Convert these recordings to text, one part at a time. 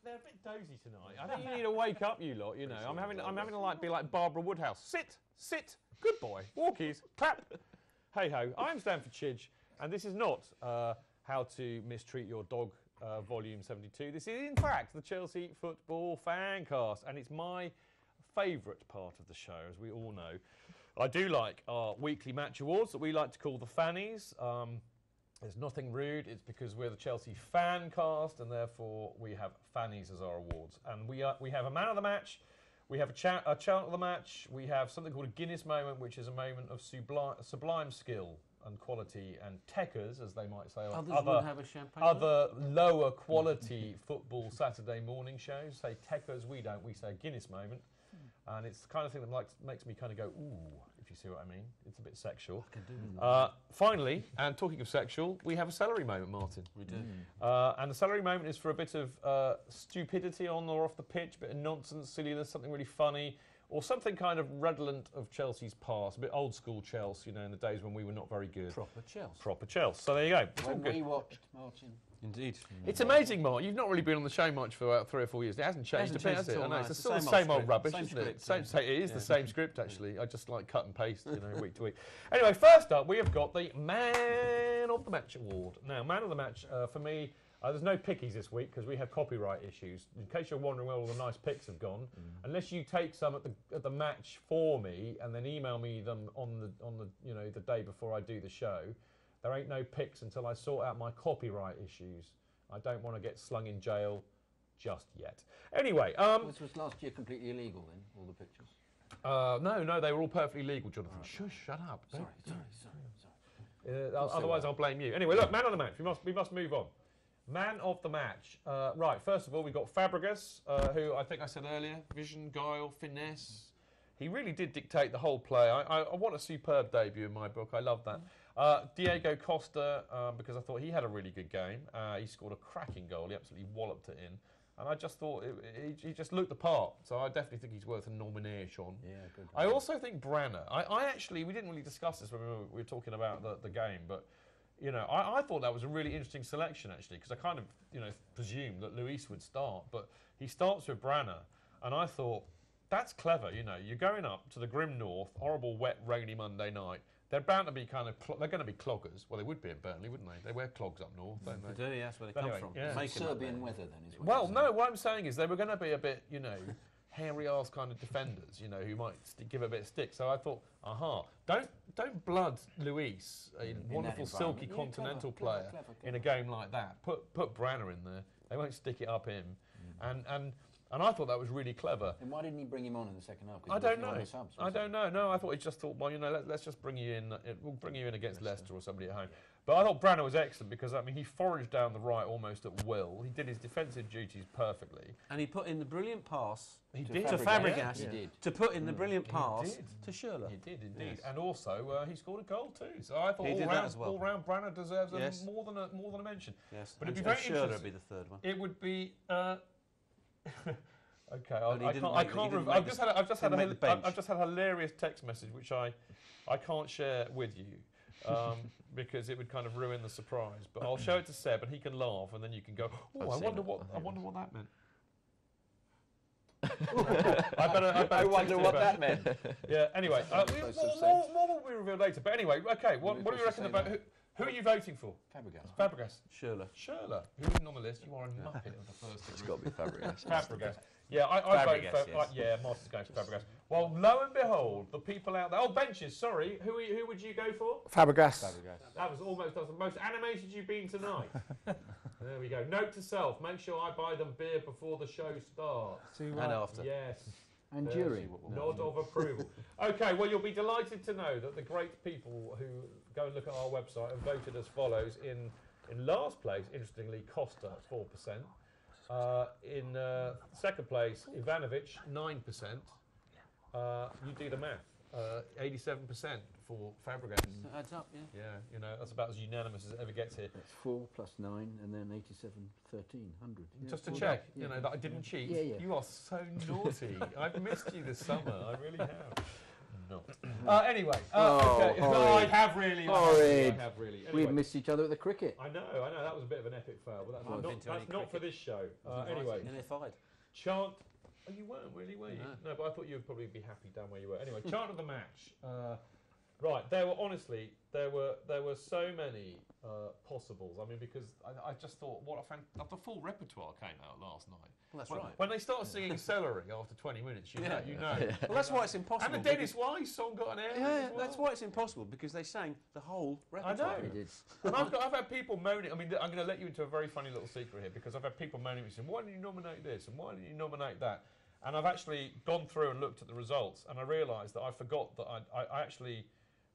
they're a bit dozy tonight. I think you need to wake up, you lot. You know, I'm having to be like Barbara Woodhouse. Sit, good boy. Walkies, clap. Hey ho, I'm Stanford Chidge, and this is not How to Mistreat Your Dog, Volume 72. This is in fact the Chelsea Football Fancast, and it's my favourite part of the show, as we all know. I do like our weekly match awards that we like to call the Fannies. There's nothing rude. It's because we're the Chelsea Fancast, and therefore we have Fannies as our awards. And we have a man of the match, we have a chant of the match, we have something called a Guinness moment, which is a moment of sublime skill and quality and techers, as they might say, other lower quality football Saturday morning shows. Say techers, we don't. We say Guinness moment. And it's the kind of thing that makes me kind of go, ooh, if you see what I mean. It's a bit sexual. I can do finally, and talking of sexual, we have a Celery moment, Martin. We do. And the Celery moment is for a bit of stupidity on or off the pitch, a bit of nonsense, silliness, something really funny, or something kind of redolent of Chelsea's past, a bit old school Chelsea, you know, in the days when we were not very good. Proper Chelsea. Proper Chelsea. So there you go. When we watched, Martin. Indeed. It's amazing, Mark. You've not really been on the show much for about 3 or 4 years. It hasn't changed a bit, has it? I know, it's still the same old rubbish, isn't it? It is the same script, actually. I just like cut and paste, you know, week to week. Anyway, first up, we have got the Man of the Match award. Now, Man of the Match, for me, there's no pickies this week because we have copyright issues. In case you're wondering where all the nice picks have gone, unless you take some at the match for me and then email me them on the you know, the day before I do the show, there ain't no picks until I sort out my copyright issues. I don't want to get slung in jail just yet. Anyway, This was last year completely illegal then, all the pictures? No, they were all perfectly legal, Jonathan. Right. Shush, shut up. Sorry. Otherwise, I'll blame you. Anyway, look, Man of the Match. We must move on. Man of the Match. Right, first of all, we've got Fabregas, who I think I said earlier, vision, guile, finesse. He really did dictate the whole play. I want a superb debut in my book. I love that. Diego Costa, because I thought he had a really good game. He scored a cracking goal. He absolutely walloped it in. And I just thought he just looked the part. So I definitely think he's worth a nomination. Yeah, good. I also think Branner. I actually, we didn't really discuss this when we were talking about the game, but you know, I thought that was a really interesting selection actually, because I kind of, you know, presumed that Luis would start, but he starts with Branner, and I thought, that's clever, you know. You're going up to the grim north, horrible, wet, rainy Monday night. They're bound to be they're going to be cloggers. Well, they would be at Burnley, wouldn't they? They wear clogs up north, don't they? They do, yeah, that's where they come from. Yeah. Serbian weather, then, is what well, no, what I'm saying is they were going to be a bit, you know, hairy-ass kind of defenders, you know, who might give a bit of stick. So I thought, don't blood Luis, a wonderful, silky continental player, clever. In a game like that. Put Branner in there. They won't stick it up him. And I thought that was really clever. And why didn't he bring him on in the second half? I don't know. I don't know. No, I thought he just thought, well, you know, let's just bring you in. We'll bring you in against Leicester or somebody at home. But I thought Branner was excellent because, I mean, he foraged down the right almost at will. He did his defensive duties perfectly. And he put in the brilliant pass to Fabregas. He did. To put in the brilliant pass to Schürrle. He did, indeed. Yes. And also, he scored a goal too. So I thought all round Branner deserves more than a mention. Yes. But it'd be very interesting. Schürrle would be the third one. It would be... Okay, I've just had a hilarious text message which I can't share with you because it would kind of ruin the surprise. But I'll show it to Seb and he can laugh and then you can go, oh, I wonder what that meant. I wonder what that meant. Yeah. Anyway, more will be revealed later. But anyway, okay. What do you reckon about who are you voting for? Fabregas. Schürrle. Who isn't on the list? You are a muppet of the first degree. It's got to be Fabregas. Fabregas. Yeah, I vote for. Yeah, Martin's going for Fabregas. Well, lo and behold, the people out there. Oh, benches. Sorry, who would you go for? Fabregas. That was the most animated you've been tonight. There we go. Note to self: make sure I buy them beer before the show starts. And after. Yes. And during. Nod of approval. Okay, well, you'll be delighted to know that the great people who go and look at our website have voted as follows. In last place, interestingly, Costa 4%. In second place, Ivanovic 9%. You do the math. 87% for Fabregas. That adds up, yeah. Yeah, you know, that's about as unanimous as it ever gets here. That's 4 plus 9, and then 87, 13, 100. Yeah. Just to check, you know, that I didn't cheat. Yeah. You are so naughty. I've missed you this summer. I really have. not. Anyway, okay. No, I have really. Horrid. I have really. We've Anyway. missed each other at the cricket. I know. That was a bit of an epic fail, but that's not for this show. Anyway, Nillified. Chant. Oh, you weren't really, were you? No, but I thought you'd probably be happy down where you were. Anyway, chant of the match. Right, there were so many possibles. I mean, because I just thought, the full repertoire came out last night. Well, that's right. When they started singing Celery after 20 minutes, you know. Well, that's why it's impossible. And the Dennis Wise song got an air. Yeah, as well. that's why it's impossible, because they sang the whole repertoire. I know. They did. And I've had people moaning. I mean, I'm going to let you into a very funny little secret here, because I've had people moaning and saying, "Why didn't you nominate this? And why didn't you nominate that?" And I've actually gone through and looked at the results, and I realised that I forgot that I actually.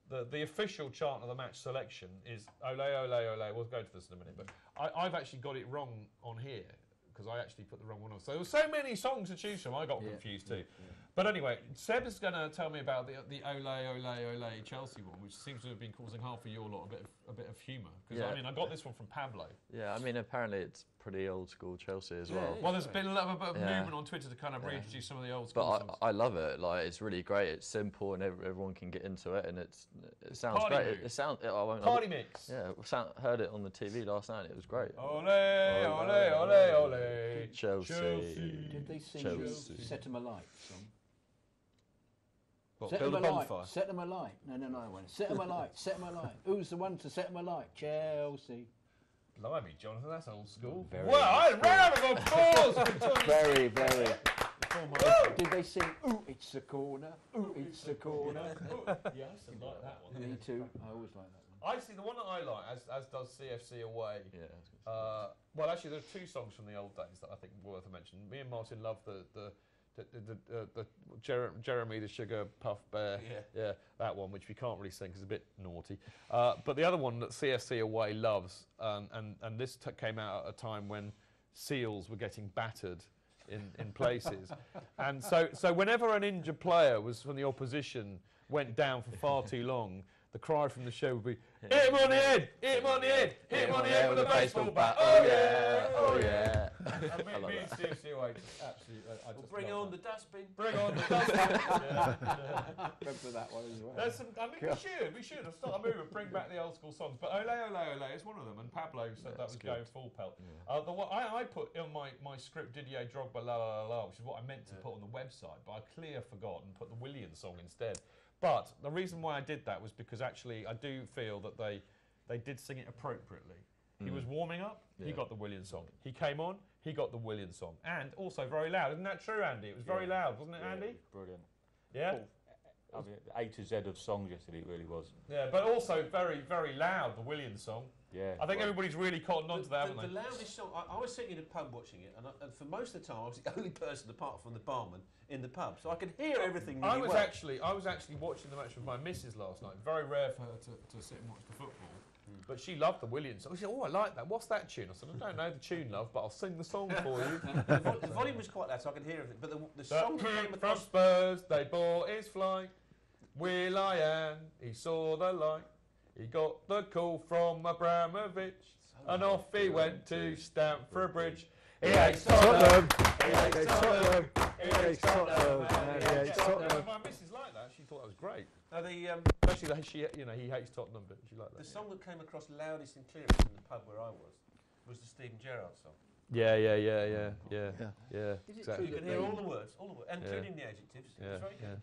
The official chant of the match selection is Ole, Ole, Ole. We'll go to this in a minute, but I've actually got it wrong on here because I actually put the wrong one on. So there were so many songs to choose from, I got confused too. But anyway, Seb is going to tell me about the Ole, Ole, Ole Chelsea one, which seems to have been causing half of your lot a bit of humour. Because I mean, I got this one from Pablo. Yeah, I mean, apparently it's pretty old school Chelsea as well. Well, there's been a little bit of movement on Twitter to kind of reintroduce some of the old school songs. But I love it. Like, it's really great. It's simple and everyone can get into it, and it sounds Party great. move. It sounds Party mix. Yeah, heard it on the TV last night. It was great. Ole, Ole, Ole, Ole. Chelsea. Did they sing Chelsea. Set 'em Alight song? What, Set build 'em a alight. bonfire? Set 'em alight. No, I went. Set 'em alight. Set 'em alight. Who's the one to set 'em alight? Chelsea. Blimey, Jonathan, that's old school. Very Well, I old ran out of applause. Very. Did they sing? Ooh, it's the corner. Ooh, it's the corner. Yeah, I used to like that one. Me too. I always like that one. I see the one that I like, as does CFC Away. Yeah. Well, actually, there are two songs from the old days that I think are worth a mention. Me and Martin love the Jeremy the Sugar Puff Bear. Yeah, that one, which we can't really sing because it's a bit naughty. But the other one that CFC Away loves, and this came out at a time when seals were getting battered in places, and so whenever an injured player was from the opposition went down for far too long, the cry from the show would be, "Hit him on the head! Hit him on the head! Hit him on the head with a baseball bat! Oh yeah! Oh yeah!" And me and CFC Away just absolutely. I just Bring love on that. the dustbin. Bring on the dustbin. Remember that one as well. There's some, I mean, we should have started a movement, bring back the old school songs. But Ole, Ole, Ole is one of them, and Pablo said that was going full pelt. The one I put on my script Didier Drogba La La La La, which is what I meant to put on the website, but I clearly forgot and put the Willian song instead. But the reason why I did that was because actually I do feel that they did sing it appropriately. He was warming up, he got the Willian song. He came on, he got the Willian song. And also very loud. Isn't that true, Andy? It was very loud, wasn't it, Andy? It was brilliant. Yeah? I mean, A to Z of songs yesterday, it really was. Yeah, but also very, very loud, the Willian song. Yeah. I think everybody's really cottoned on to that, haven't The they? loudest song, I was sitting in a pub watching it, and for most of the time I was the only person apart from the barman in the pub, so I could hear everything really I was well. actually watching the match with my missus last night. Very rare for her to sit and watch the football. But she loved the Williams song. She said, "Oh, I like that. What's that tune?" I said, "I don't know the tune, love, but I'll sing the song for you." The volume was quite loud, so I could hear everything. But the song that came From across. Spurs, they bought his flight. Will.i.am, he saw the light. He got the call from Abramovich, and off he went to Stamford Bridge. He hates Tottenham. He hates Tottenham. He hates Tottenham. He hates Tottenham. My missus liked that. She thought that was great. Actually, he hates Tottenham, but she liked that. The song that came across loudest and clearest in the pub where I was the Stephen Gerrard song. Yeah. Is it Exactly. You can hear all the words, including the adjectives. Yeah, It's very good.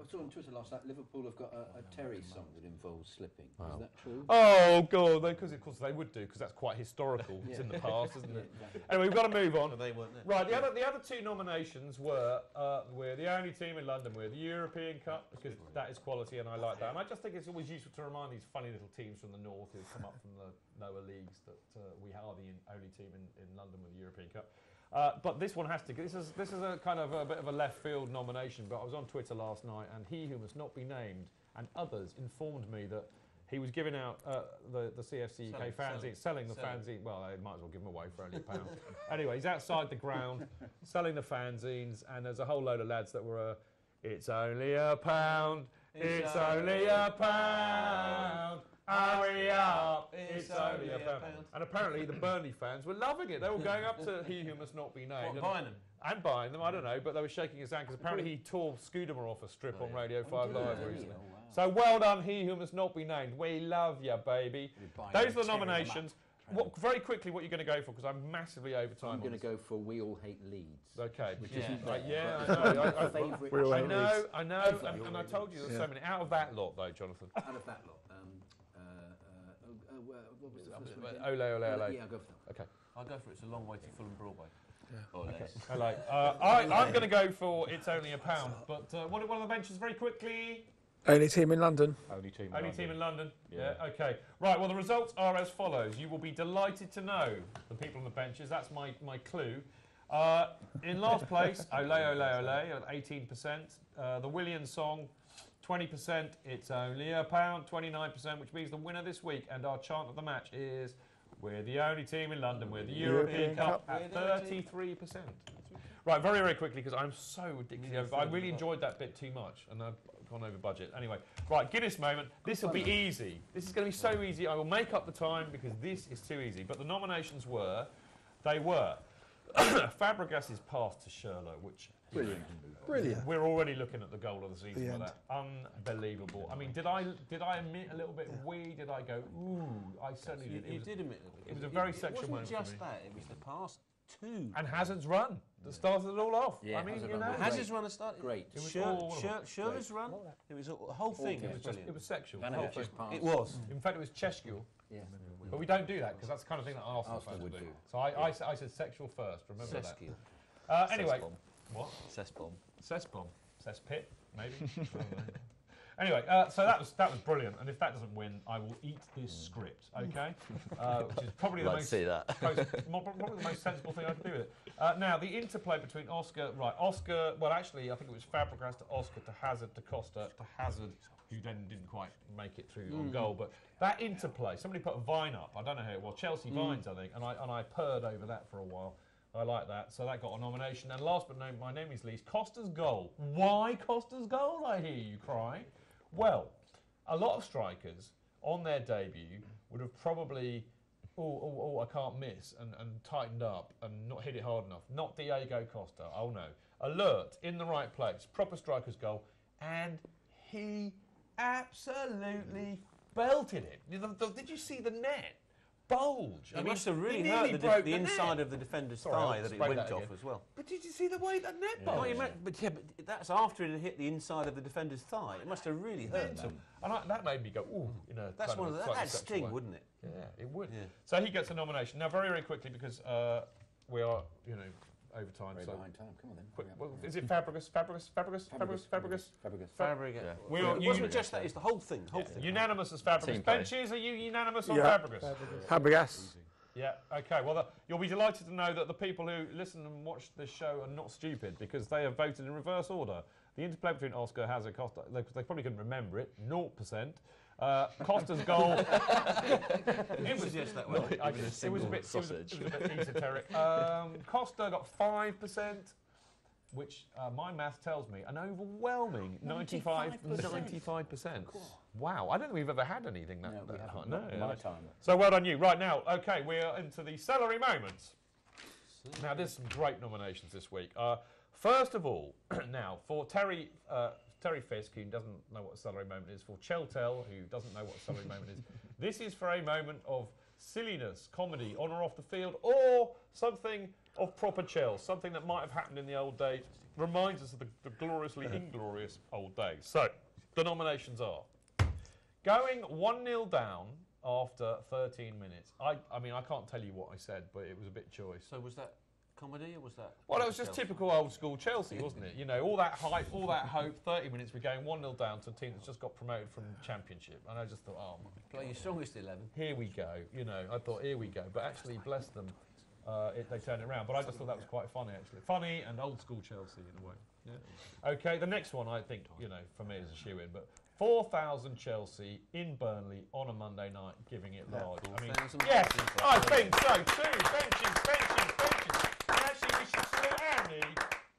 I saw on Twitter last night, Liverpool have got a Terry song that involves slipping. Wow. Is that true? Oh God! Because of course they would do, because that's quite historical. It's in the past, isn't it? Anyway, we've got to move on. No, they weren't there. Right, the other two nominations were we're the only team in London with the European Cup, because that is quality and I like that. And I just think it's always useful to remind these funny little teams from the north who come up from the lower leagues that we are the only team in London with the European Cup. But this one has to. This is a kind of a bit of a left field nomination. But I was on Twitter last night, and he who must not be named and others informed me that he was giving out the CFC UK fanzine, selling the fanzine. Well, they might as well give them away for only £1. Anyway, he's outside the ground selling the fanzines, and there's a whole load of lads that were. It's only £1. It's only £1. Hurry up, it's only £1. And apparently the Burnley fans were loving it. They were going up to He Who Must Not Be Named. What, buying them? And buying them, I don't know, but they were shaking his hand because apparently he tore Scudamore off a strip on Radio 5 Live recently. So well done, He Who Must Not Be Named. We love you, baby. Those are the nominations. Very quickly, what you're going to go for, because I'm massively over time. I'm going to go for We All Hate Leeds. Okay. Which Yeah. isn't Yeah, there. I know. Favourite I show. know, and I told you there's so many. Out of that lot, though, Jonathan. Out of that lot. What was the first one again? Ole, ole, ole. Yeah, I'll go for that. Okay. I'll go for it. It's a long way to Fulham Broadway. Or less. Hello. I'm going to go for It's Only £1. But what are the mentions very quickly? Only team in London. Only team. Only team in London. Yeah. Okay. Right. Well, the results are as follows. You will be delighted to know the people on the benches. That's my clue. In last place, Ole Ole Ole at 18%. The Williams song, 20%. It's only £1, 29%, which means the winner this week. And our chant of the match is, we're the only team in London with the European Cup at 33%. Right, very, very quickly, because I'm so ridiculously over. I really enjoyed that bit too much, and I've gone over budget. Anyway, right, Guinness moment. This will be easy. This is going to be so easy. I will make up the time because this is too easy. But the nominations were, Fabregas' pass to Schürrle, which Brilliant. we're already looking at the goal of the season with that. Unbelievable. I mean, did I admit a little bit of we? Did I go, ooh? I certainly did. You did admit It was a very sexual moment It wasn't for just me. that. It was the past two. And Hazard's run that started it all off. Yeah, I mean, Hazard you know. run was Hazard's run has started. Great. It was all of them. Schürrle's run. It was a whole thing. things. It was sexual. And the whole it just thing. passed. It was. In fact, it was Cheskuel. Yeah. But we don't do that because that's the kind of thing that Arsenal Arsenal fans would do. do. So I said sexual first. Remember Sesquiel. that. Anyway, Cessbomb. what? Cessbomb. Cessbomb. Cesspit, maybe. I don't know. Anyway, so that was brilliant. And if that doesn't win, I will eat this script. Okay, which is probably the Like to most see that. probably the most sensible thing I can do with it. Now the interplay between Oscar. Well, actually, I think it was Fabregas to Oscar to Hazard to Costa to Hazard, who then didn't quite make it through on goal. But that interplay, somebody put a vine up. I don't know who it was. Chelsea Vines, I think, and I purred over that for a while. I like that. So that got a nomination. And last but no, my name is least, Costa's goal. Why Costa's goal, I hear you cry? Well, a lot of strikers on their debut would have probably, I can't miss, and tightened up and not hit it hard enough. Not Diego Costa. Oh no. Alert, in the right place, proper striker's goal, and he absolutely belted it. Did you see the net? Bulge. It must have really he hurt nearly broke the inside of the defender's thigh that it went off again. as well. But did you see the way that net Oh, bulged? but that's after it had hit the inside of the defender's thigh. It must have really hurt that. And that made me go, ooh, you know. That's kind one of the, slightly that'd sexual sting, way. wouldn't it? Yeah, it would. Yeah. So he gets a nomination. Now, very, very quickly, because we are, over time. Very So behind time. Come on then. quick, Hurry up. well, is it Fabregas? Fabregas. Yeah. Well, It wasn't just that, it's the whole thing. Unanimous as Fabregas. Team play. Benches, are you unanimous on Yeah. Fabregas? Fabregas. Yeah, okay. Well, you'll be delighted to know that the people who listen and watch this show are not stupid because they have voted in reverse order. The interplay between Oscar, Hazard, Costa, they probably couldn't remember it, 0%. Costa's goal. It was just that way. It was a bit esoteric. Costa got 5%, which my math tells me an overwhelming 95%. Wow, I don't think we've ever had anything that we high. haven't. No, Not in my time. So well done you. Right now, okay, we're into the celery moments. Now, there's some great nominations this week. First of all, now for Terry Fisk, who doesn't know what a celery moment is, for Cheltel, who doesn't know what a celery moment is, this is for a moment of silliness, comedy, on or off the field, or something of proper Chel, something that might have happened in the old days, reminds us of the gloriously inglorious old days. So, the nominations are going 1-0 down after 13 minutes. I mean, I can't tell you what I said, but it was a bit choice. So was that comedy or was that... Well, it was just typical old school Chelsea, wasn't it? You know, all that hype, all that hope, 30 minutes, we're going 1-0 down to a team that's just got promoted from Championship. And I just thought, oh, my Play your strongest 11. here we go. You know, I thought, here we go. But actually, bless them, they turned it around. But I just thought that was quite funny, actually. Funny and old school Chelsea, in a way. Yeah. Okay, the next one, I think, for me is a shoe-in. But 4,000 Chelsea in Burnley on a Monday night, giving it large. I mean, 4,000 yes, benches, I think so too. Benches. And actually, we should salute Andy,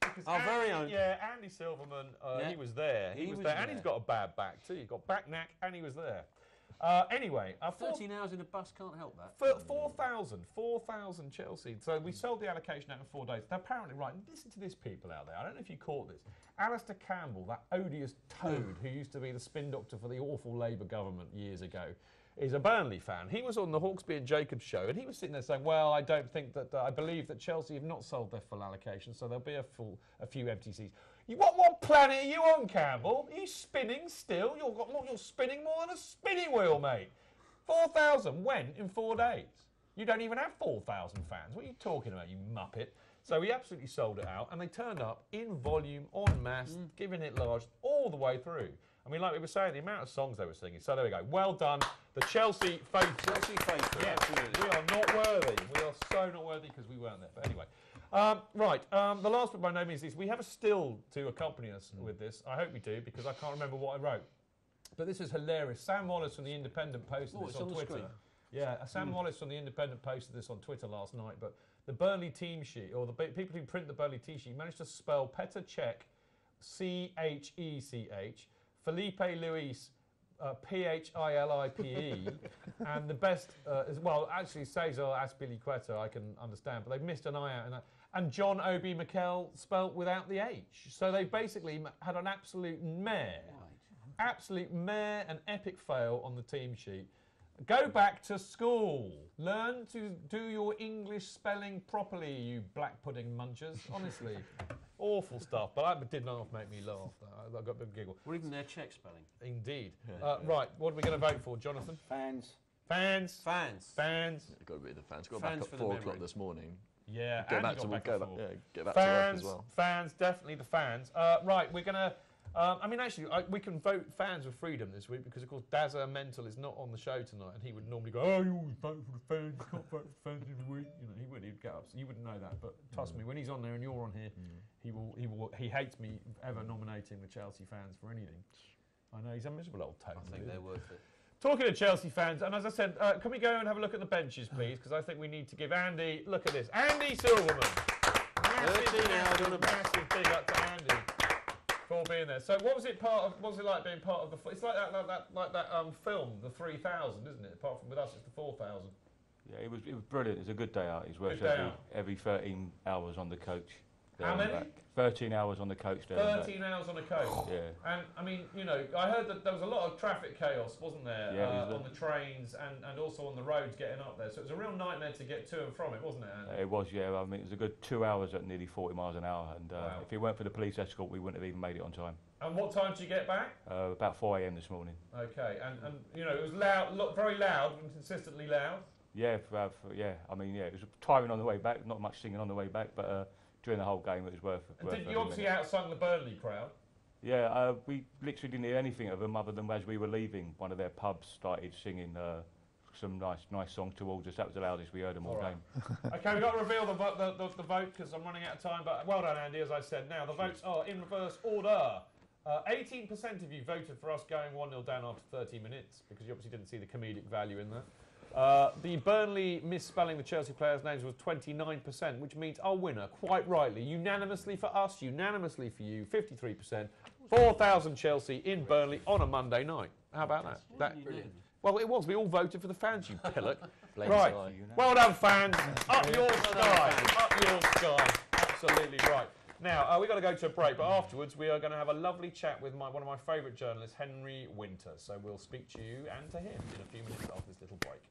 because because Our very own. Yeah, Andy Silverman, Yeah. he was there. He was there. And he's got a bad back too. He got back knack and he was there. Anyway, 13 hours in a bus can't help that. 4,000 Chelsea. So we sold the allocation out in 4 days. They're apparently right. Listen to this, people out there. I don't know if you caught this. Alistair Campbell, that odious toad who used to be the spin doctor for the awful Labour government years ago, is a Burnley fan. He was on the Hawksby and Jacobs show, and he was sitting there saying, well, I don't think that, I believe that Chelsea have not sold their full allocation, so there'll be a few empty seats. What planet are you on, Campbell? Are you spinning still? You're spinning more than a spinning wheel, mate. 4,000 went in 4 days. You don't even have 4,000 fans. What are you talking about, you muppet? So he absolutely sold it out, and they turned up in volume, en masse, giving it large, all the way through. I mean, like we were saying, the amount of songs they were singing. So there we go. Well done, the Chelsea faithful. Chelsea faithful, Yeah, absolutely. we are not worthy. We are so not worthy because we weren't there. But anyway. The last bit by no means is we have a still to accompany us with this. I hope we do, because I can't remember what I wrote. But this is hilarious. Sam Wallace from The Independent posted this on Twitter. Screen. Yeah, Sam Wallace from The Independent posted this on Twitter last night. But the Burnley team sheet, or the people who print the Burnley team sheet, managed to spell Petr Cech, Chech, Felipe Luis, Philipe, and the best, actually Cesar Azpilicueta I can understand, but they've missed an I out in that. And John Obi Mikel spelt without the H. So they basically had an absolute mare. Absolute mare and epic fail on the team sheet. Go back to school. Learn to do your English spelling properly, you black pudding munchers. Honestly. Awful stuff, but that did not make me laugh. I got a big giggle. Or even their Czech spelling. Indeed. Right, what are we going to vote for, Jonathan? Fans. Fans. Fans. Fans. It's got to be the fans. Got Fans back for at the 4 memory. o'clock this morning. Yeah, Get Andy back got to back go at back, 4. get back to work Fans, as well. fans, definitely the fans. Right, we're going to... we can vote fans with freedom this week because, of course, Dazza Mental is not on the show tonight, and he would normally go, "Oh, you always vote for the fans. You can't vote for the fans every week." You know, he'd get up. So you wouldn't know that, but trust me, when he's on there and you're on here, he hates me ever nominating the Chelsea fans for anything. I know he's a miserable old toad. I think they're worth it. Talking to Chelsea fans, and as I said, can we go and have a look at the benches, please? Because I think we need to give Andy. Look at this, Andy Silverman. Massive big up to Andy for being there. So, what was it like being part of the? It's like that film, the 3,000, isn't it? Apart from with us, it's the 4,000. Yeah, it was brilliant. It was a good day out. He's worked Good day every 13 hours on the coach. How many? 13 hours on the coach there. 13 hours on a coach. Yeah. And I mean, you know, I heard that there was a lot of traffic chaos, wasn't there, Yeah, on the trains and also on the roads getting up there. So it was a real nightmare to get to and from it, wasn't it, Andy? It was, yeah. I mean, it was a good 2 hours at nearly 40 miles an hour, and Wow. if it weren't for the police escort, we wouldn't have even made it on time. And what time did you get back? About 4 a.m. this morning. Okay, and you know, it was loud, very loud and consistently loud. Yeah, I mean, yeah, it was tiring on the way back. Not much singing on the way back, but during the whole game, it was worth. And worth did every you obviously minute. outsung the Burnley crowd? Yeah, we literally didn't hear anything of them other than as we were leaving, one of their pubs started singing some nice songs towards us. That was the loudest we heard them all All right. game. Okay, we've got to reveal the vote because I'm running out of time. But well done, Andy. As I said, now the votes are in reverse order. 18% of you voted for us going 1-0 down after 30 minutes because you obviously didn't see the comedic value in that. The Burnley misspelling the Chelsea players' names was 29%, which means our winner, quite rightly, unanimously for us, unanimously for you, 53%, 4,000 Chelsea in Burnley on a Monday night. How about that? Well, it was. We all voted for the fans, you pillock. Right. Well done, fans. Up your sky. Up your sky. Absolutely right. Now, we've got to go to a break, but afterwards we are going to have a lovely chat with one of my favourite journalists, Henry Winter. So we'll speak to you and to him in a few minutes after this little break.